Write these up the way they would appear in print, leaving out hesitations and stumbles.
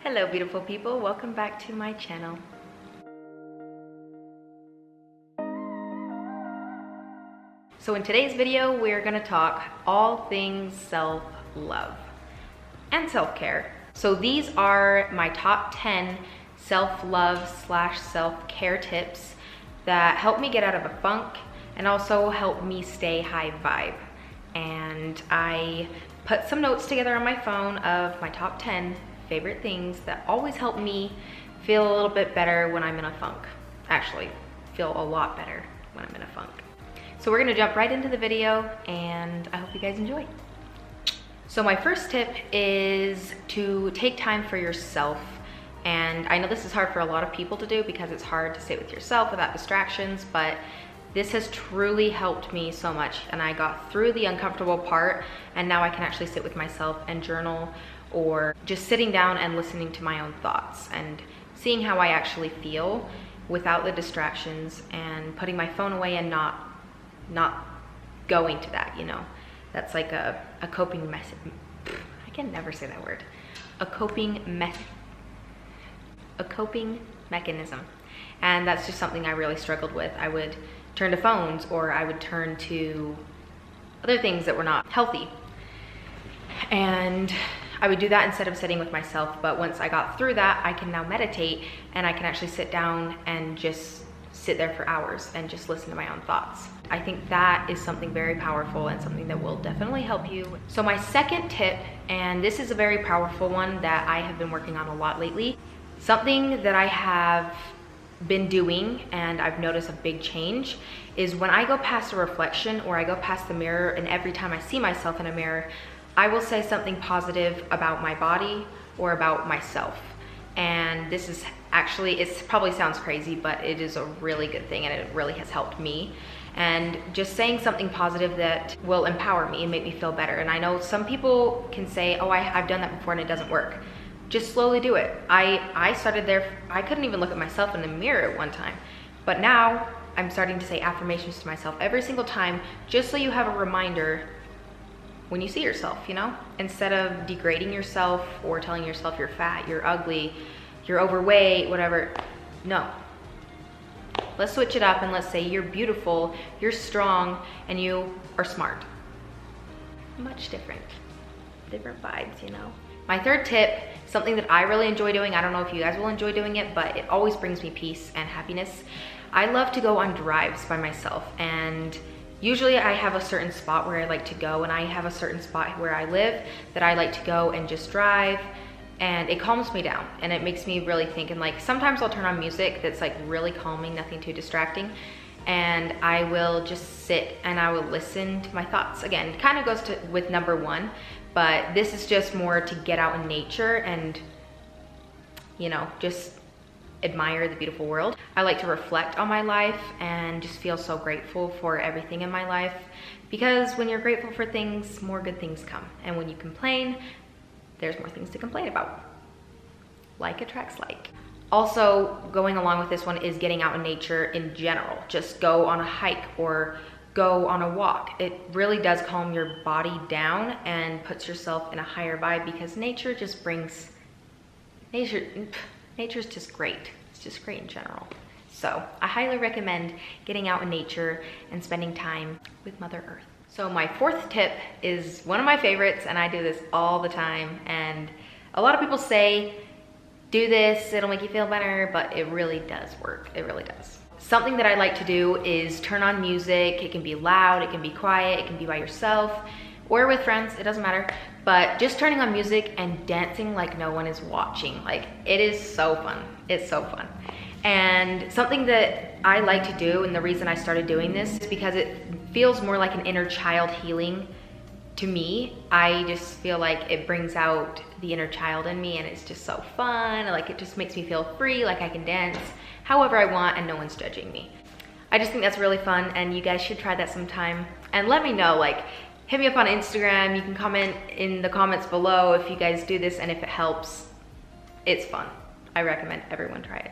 Hello beautiful people, welcome back to my channel. So in today's video, we're gonna talk all things self-love and self-care. So these are my top 10 self-love / self-care tips that help me get out of a funk and also help me stay high vibe. And I put some notes together on my phone of my top 10 favorite things that always help me feel a little bit better when I'm in a funk. Actually, feel a lot better when I'm in a funk. So we're gonna jump right into the video and I hope you guys enjoy. So my first tip is to take time for yourself. And I know this is hard for a lot of people to do because it's hard to sit with yourself without distractions, but this has truly helped me so much. And I got through the uncomfortable part and now I can actually sit with myself and journal, or just sitting down and listening to my own thoughts and seeing how I actually feel without the distractions and putting my phone away and not going to that, you know. That's like a coping method. I can never say that word. A coping mechanism. And that's just something I really struggled with. I would turn to phones, or I would turn to other things that were not healthy. And I would do that instead of sitting with myself. But once I got through that, I can now meditate and I can actually sit down and just sit there for hours and just listen to my own thoughts. I think that is something very powerful and something that will definitely help you. So my second tip, and this is a very powerful one that I have been working on a lot lately, something that I have been doing and I've noticed a big change is when I go past a reflection or I go past the mirror, and every time I see myself in a mirror, I will say something positive about my body or about myself. And this is actually, it probably sounds crazy, but it is a really good thing and it really has helped me. And just saying something positive that will empower me and make me feel better. And I know some people can say, oh, I've done that before and it doesn't work. Just slowly do it. I started there, I couldn't even look at myself in the mirror at one time. But now I'm starting to say affirmations to myself every single time, just so you have a reminder when you see yourself, you know? Instead of degrading yourself or telling yourself you're fat, you're ugly, you're overweight, whatever. No. Let's switch it up and let's say you're beautiful, you're strong, and you are smart. Much different vibes, you know? My third tip, something that I really enjoy doing, I don't know if you guys will enjoy doing it, but it always brings me peace and happiness. I love to go on drives by myself, and usually I have a certain spot where I like to go, and I have a certain spot where I live that I like to go and just drive, and it calms me down and it makes me really think. And like sometimes I'll turn on music that's like really calming, nothing too distracting, and I will just sit and I will listen to my thoughts. Again, it kind of goes with number one, but this is just more to get out in nature and, you know, just admire the beautiful world. I like to reflect on my life and just feel so grateful for everything in my life, because when you're grateful for things, more good things come. And when you complain, there's more things to complain about. Like attracts like. Also, going along with this one is getting out in nature in general. Just go on a hike or go on a walk. It really does calm your body down and puts yourself in a higher vibe, because nature just brings, nature's just great. It's just great in general. So I highly recommend getting out in nature and spending time with Mother Earth. So my fourth tip is one of my favorites, and I do this all the time. And a lot of people say, do this, it'll make you feel better, but it really does work. It really does. Something that I like to do is turn on music. It can be loud, it can be quiet, it can be by yourself or with friends, it doesn't matter. But just turning on music and dancing like no one is watching. Like, it is so fun. It's so fun. And something that I like to do, and the reason I started doing this, is because it feels more like an inner child healing to me. I just feel like it brings out the inner child in me, and it's just so fun. Like, it just makes me feel free, like I can dance however I want and no one's judging me. I just think that's really fun, and you guys should try that sometime. And let me know, like, hit me up on Instagram. You can comment in the comments below if you guys do this and if it helps. It's fun. I recommend everyone try it.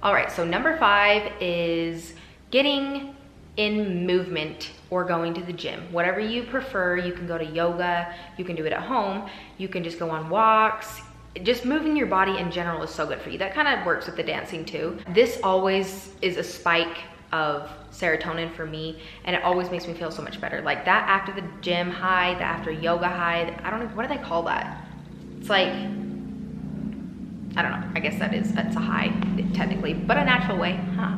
All right, so number 5 is getting in movement or going to the gym. Whatever you prefer. You can go to yoga, you can do it at home, you can just go on walks, just moving your body in general is so good for you. That kind of works with the dancing too. This always is a spike of serotonin for me, and it always makes me feel so much better. Like that after the gym high, the after yoga high, I don't know, what do they call that? It's like, I don't know, I guess that's a high technically, but a natural way, huh?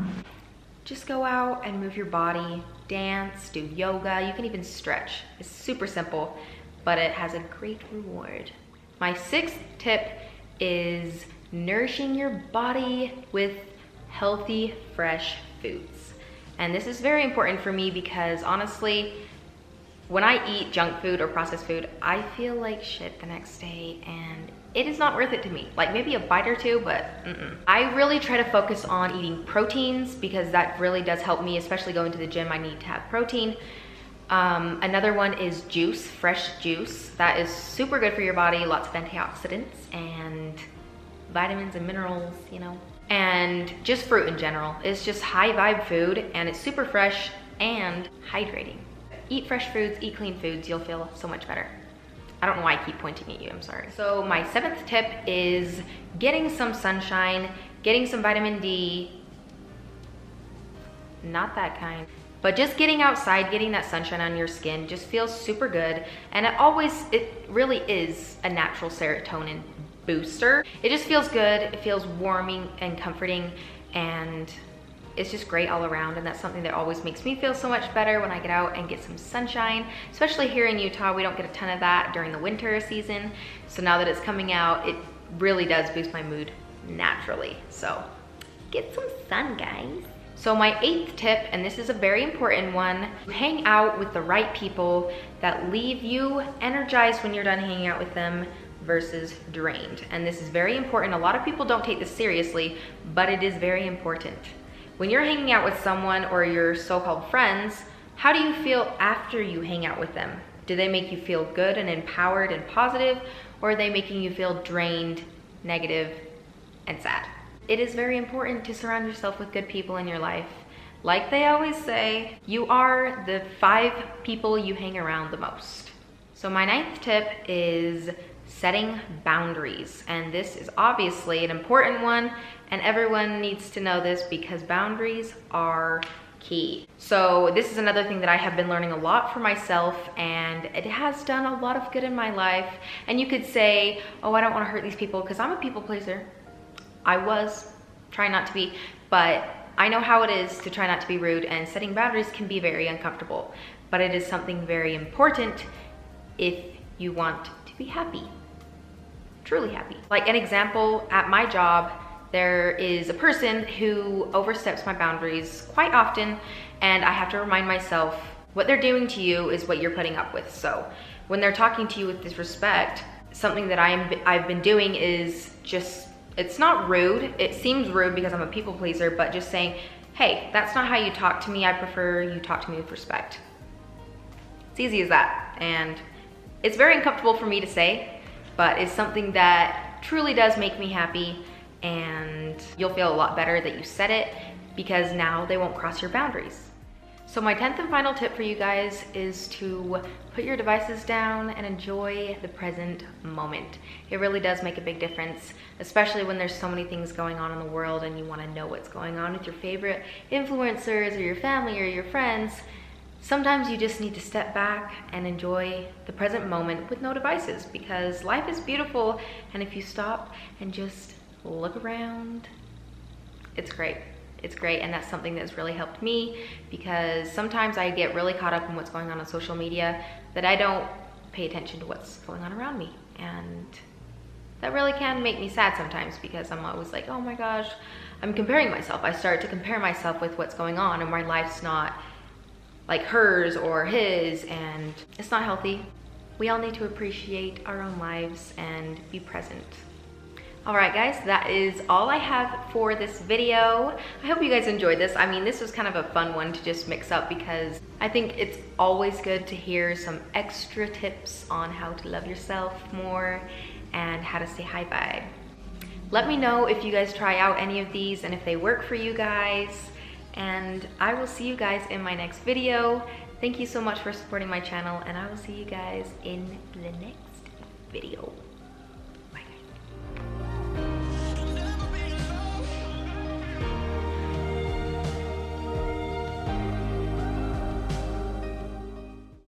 Just go out and move your body, dance, do yoga, you can even stretch. It's super simple, but it has a great reward. My 6th tip is nourishing your body with healthy, fresh foods. And this is very important for me because honestly, when I eat junk food or processed food, I feel like shit the next day, and it is not worth it to me. Like maybe a bite or two, but I really try to focus on eating proteins because that really does help me, especially going to the gym. I need to have protein. Another one is juice, fresh juice. That is super good for your body. Lots of antioxidants and vitamins and minerals, you know. And just fruit in general. It's just high vibe food, and it's super fresh and hydrating. Eat fresh foods, eat clean foods, you'll feel so much better. I don't know why I keep pointing at you, I'm sorry. So my 7th tip is getting some sunshine, getting some vitamin D, not that kind, but just getting outside, getting that sunshine on your skin just feels super good. And it really is a natural serotonin booster. It just feels good, it feels warming and comforting, and it's just great all around. And that's something that always makes me feel so much better when I get out and get some sunshine. Especially here in Utah, we don't get a ton of that during the winter season. So now that it's coming out, it really does boost my mood naturally. So get some sun, guys. So my 8th tip, and this is a very important one, hang out with the right people that leave you energized when you're done hanging out with them versus drained. And this is very important. A lot of people don't take this seriously, but it is very important. When you're hanging out with someone or your so-called friends, how do you feel after you hang out with them? Do they make you feel good and empowered and positive, or are they making you feel drained, negative, and sad? It is very important to surround yourself with good people in your life. Like they always say, you are the 5 people you hang around the most. So my 9th tip is setting boundaries. And this is obviously an important one, and everyone needs to know this because boundaries are key. So this is another thing that I have been learning a lot for myself, and it has done a lot of good in my life. And you could say, oh, I don't want to hurt these people, because I'm a people pleaser. I was trying not to be, but I know how it is to try not to be rude, and setting boundaries can be very uncomfortable, but it is something very important if you want to be happy, truly happy. Like an example, at my job, there is a person who oversteps my boundaries quite often, and I have to remind myself what they're doing to you is what you're putting up with. So when they're talking to you with disrespect, something that I've been doing is just, it's not rude. It seems rude because I'm a people pleaser, but just saying, hey, that's not how you talk to me. I prefer you talk to me with respect. It's easy as that. And it's very uncomfortable for me to say, but it's something that truly does make me happy, and you'll feel a lot better that you said it, because now they won't cross your boundaries. So my 10th and final tip for you guys is to put your devices down and enjoy the present moment. It really does make a big difference, especially when there's so many things going on in the world and you want to know what's going on with your favorite influencers or your family or your friends. Sometimes you just need to step back and enjoy the present moment with no devices, because life is beautiful, and if you stop and just look around, it's great. It's great, and that's something that's really helped me, because sometimes I get really caught up in what's going on social media that I don't pay attention to what's going on around me, and that really can make me sad sometimes, because I'm always like, oh my gosh, I'm comparing myself. I start to compare myself with what's going on, and my life's not like hers or his, and it's not healthy. We all need to appreciate our own lives and be present. All right, guys, that is all I have for this video. I hope you guys enjoyed this. I mean, this was kind of a fun one to just mix up, because I think it's always good to hear some extra tips on how to love yourself more and how to stay high vibe. Let me know if you guys try out any of these and if they work for you guys. And I will see you guys in my next video. Thank you so much for supporting my channel, and I will see you guys in the next video.